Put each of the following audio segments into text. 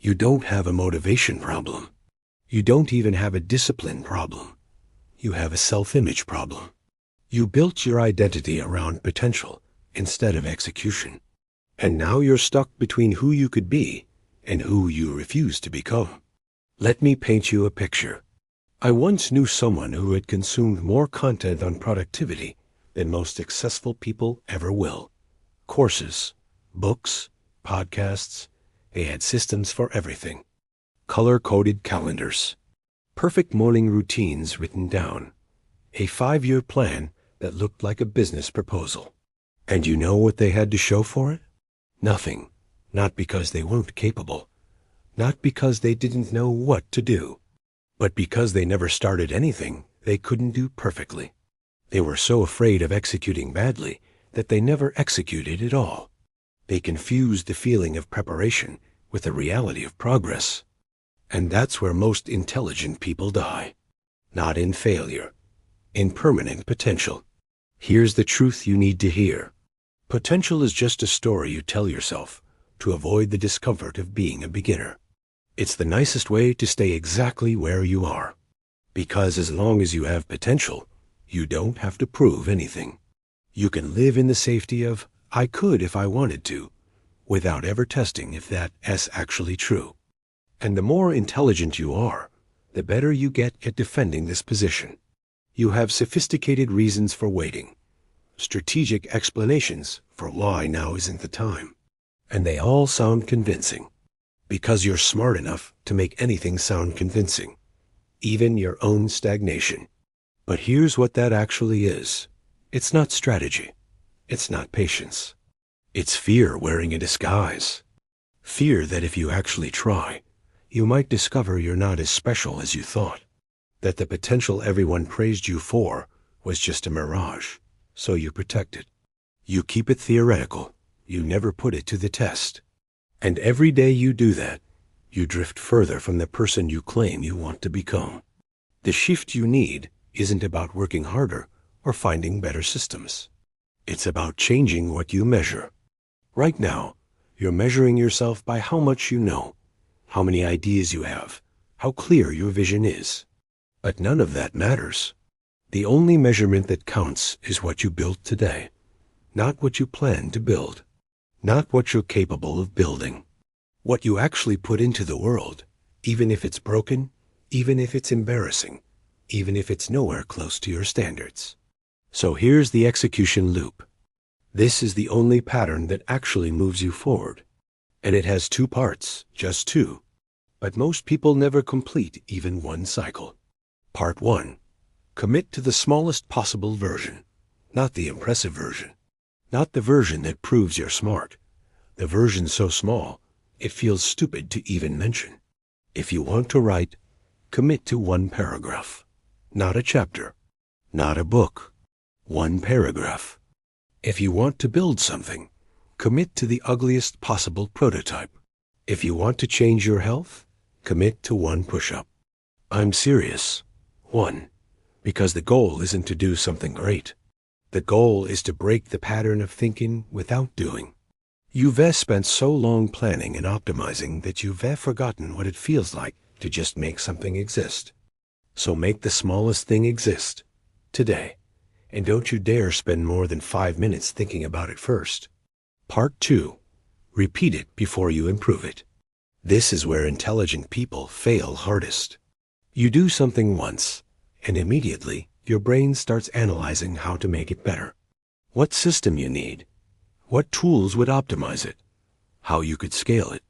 You don't have a motivation problem. You don't even have a discipline problem. You have a self-image problem. You built your identity around potential instead of execution. And now you're stuck between who you could be and who you refuse to become. Let me paint you a picture. I once knew someone who had consumed more content on productivity than most successful people ever will. Courses, books, podcasts, they had systems for everything. Color-coded calendars, perfect morning routines written down, a 5-year plan that looked like a business proposal. And you know what they had to show for it? Nothing. Not because they weren't capable. Not because they didn't know what to do. But because they never started anything they couldn't do perfectly. They were so afraid of executing badly that they never executed at all. They confused the feeling of preparation with the reality of progress. And that's where most intelligent people die. Not in failure, in permanent potential. Here's the truth you need to hear. Potential is just a story you tell yourself to avoid the discomfort of being a beginner. It's the nicest way to stay exactly where you are. Because as long as you have potential, you don't have to prove anything. You can live in the safety of, I could if I wanted to, without ever testing if that's actually true. And the more intelligent you are, the better you get at defending this position. You have sophisticated reasons for waiting, strategic explanations for why now isn't the time. And they all sound convincing, because you're smart enough to make anything sound convincing, even your own stagnation. But here's what that actually is. It's not strategy. It's not patience. It's fear wearing a disguise. Fear that if you actually try, you might discover you're not as special as you thought. That the potential everyone praised you for was just a mirage, so you protect it. You keep it theoretical. You never put it to the test. And every day you do that, you drift further from the person you claim you want to become. The shift you need isn't about working harder or finding better systems. It's about changing what you measure. Right now, you're measuring yourself by how much you know, how many ideas you have, how clear your vision is. But none of that matters. The only measurement that counts is what you built today, not what you plan to build, not what you're capable of building. What you actually put into the world, even if it's broken, even if it's embarrassing, even if it's nowhere close to your standards. So here's the execution loop. This is the only pattern that actually moves you forward. And it has 2 parts, just 2. But most people never complete even one cycle. Part 1. Commit to the smallest possible version, not the impressive version. Not the version that proves you're smart. The version so small, it feels stupid to even mention. If you want to write, commit to 1 paragraph. Not a chapter. Not a book. 1 paragraph. If you want to build something, commit to the ugliest possible prototype. If you want to change your health, commit to 1 push-up. I'm serious. 1. Because the goal isn't to do something great. The goal is to break the pattern of thinking without doing. You've spent so long planning and optimizing that you've forgotten what it feels like to just make something exist. So make the smallest thing exist, today. And don't you dare spend more than 5 minutes thinking about it first. Part 2. Repeat it before you improve it. This is where intelligent people fail hardest. You do something once, and immediately your brain starts analyzing how to make it better. What system you need, what tools would optimize it, how you could scale it.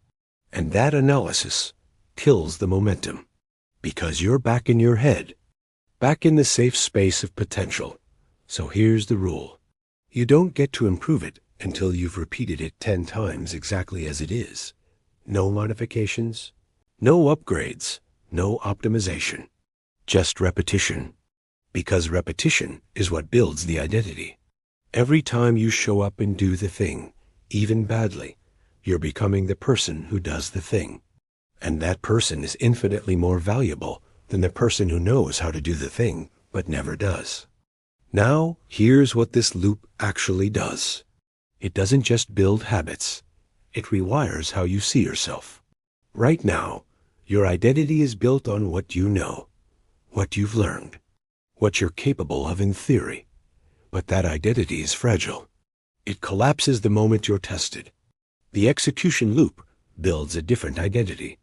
And that analysis kills the momentum, because you're back in your head, back in the safe space of potential. So here's the rule. You don't get to improve it until you've repeated it 10 times exactly as it is. No modifications, no upgrades, no optimization. Just repetition. Because repetition is what builds the identity. Every time you show up and do the thing, even badly, you're becoming the person who does the thing. And that person is infinitely more valuable than the person who knows how to do the thing but never does. Now, here's what this loop actually does. It doesn't just build habits. It rewires how you see yourself. Right now, your identity is built on what you know, what you've learned, what you're capable of in theory. But that identity is fragile. It collapses the moment you're tested. The execution loop builds a different identity,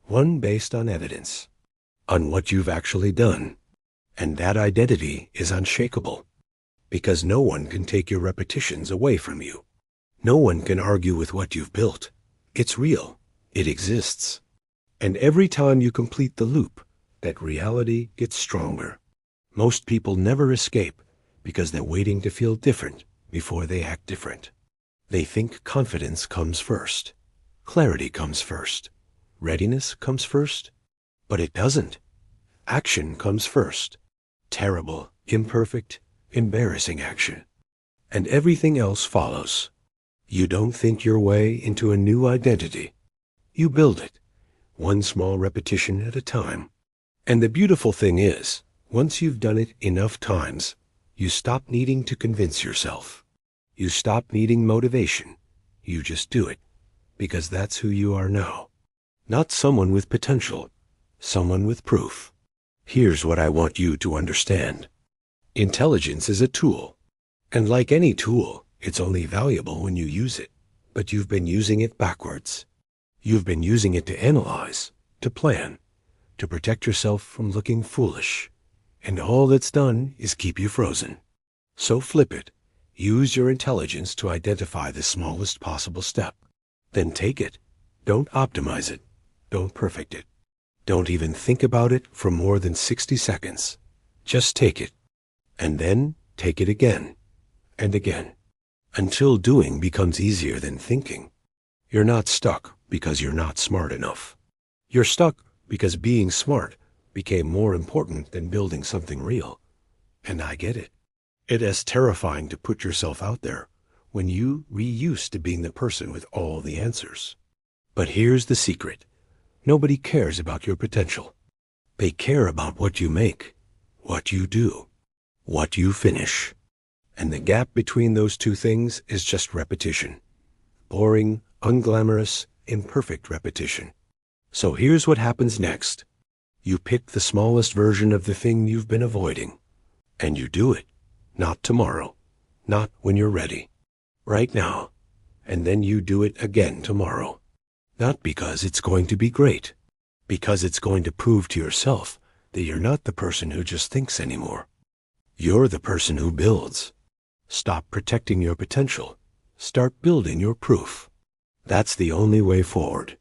one based on evidence, on what you've actually done. And that identity is unshakable, because no one can take your repetitions away from you. No one can argue with what you've built. It's real. It exists. And every time you complete the loop, that reality gets stronger. Most people never escape because they're waiting to feel different before they act different. They think confidence comes first. Clarity comes first. Readiness comes first. But it doesn't. Action comes first. Terrible, imperfect, embarrassing action. And everything else follows. You don't think your way into a new identity. You build it, one small repetition at a time. And the beautiful thing is, once you've done it enough times, you stop needing to convince yourself. You stop needing motivation. You just do it, because that's who you are now. Not someone with potential, someone with proof. Here's what I want you to understand. Intelligence is a tool, and like any tool, it's only valuable when you use it. But you've been using it backwards. You've been using it to analyze, to plan, to protect yourself from looking foolish. And all it's done is keep you frozen. So flip it. Use your intelligence to identify the smallest possible step. Then take it. Don't optimize it. Don't perfect it. Don't even think about it for more than 60 seconds. Just take it. And then take it again and again, until doing becomes easier than thinking. You're not stuck because you're not smart enough. You're stuck because being smart became more important than building something real. And I get it. It is terrifying to put yourself out there when you used to being the person with all the answers. But here's the secret. Nobody cares about your potential. They care about what you make, what you do, what you finish. And the gap between those two things is just repetition. Boring, unglamorous, imperfect repetition. So here's what happens next. You pick the smallest version of the thing you've been avoiding. And you do it. Not tomorrow. Not when you're ready. Right now. And then you do it again tomorrow. Not because it's going to be great. Because it's going to prove to yourself that you're not the person who just thinks anymore. You're the person who builds. Stop protecting your potential. Start building your proof. That's the only way forward.